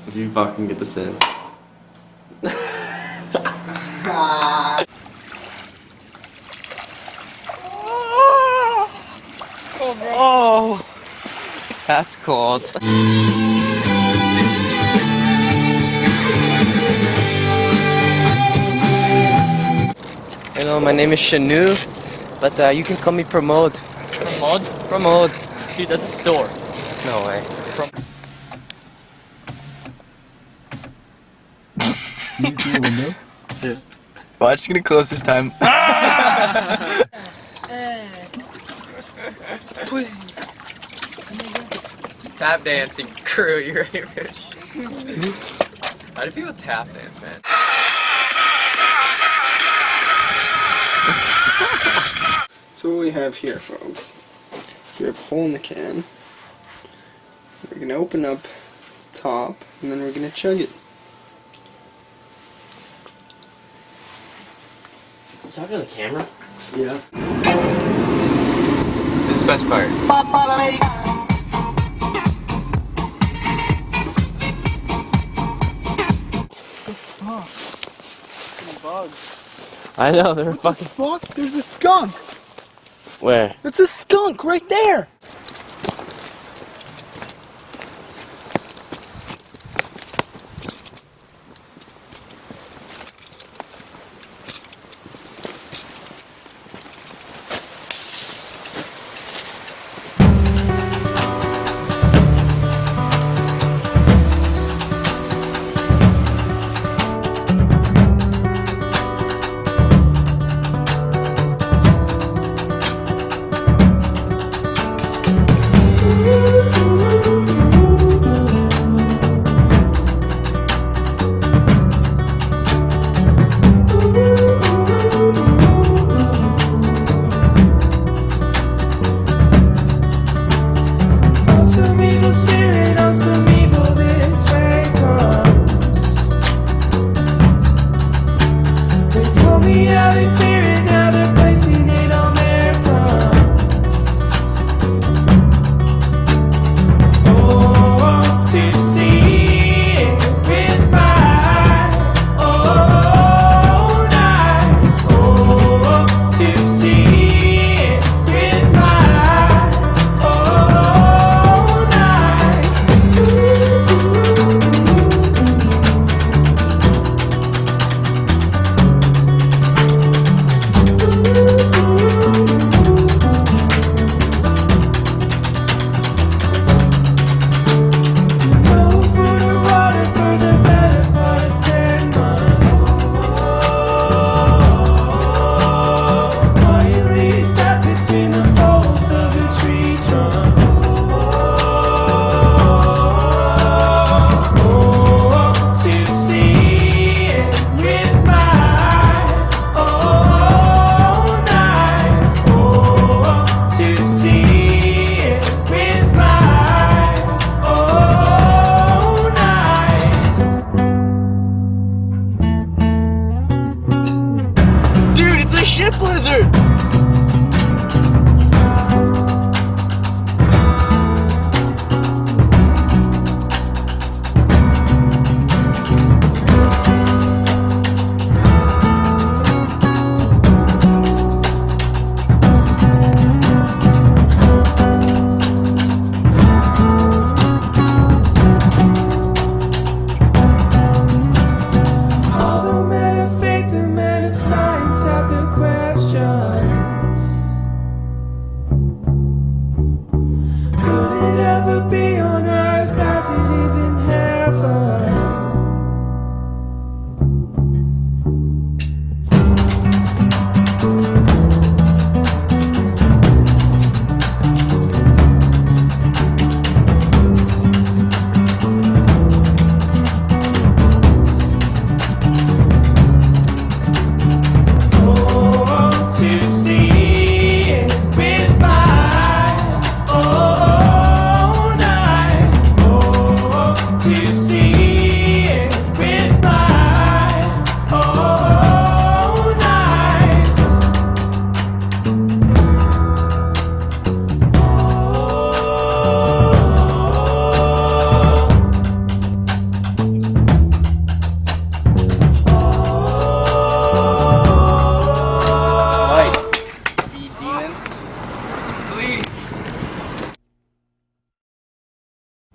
If you fucking get this in. It's cold, bro. Oh, that's cold. Hello, my name is Shanu, but you can call me Pramod. Pramod? Pramod. Dude, that's a store. No way. Can you see the window? Yeah. Well, I'm just gonna close this time. Pussy. Tap dancing crew, you're Irish. How do people tap dance, man? So what we have here, folks, we have a hole in the can. We're gonna open up top, and then we're gonna chug it. Talking to the camera? Yeah. This is the best part. Bugs. I know, they're fucking... Fuck, there's a skunk! Where? It's a skunk right there!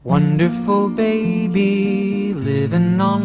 Wonderful baby living on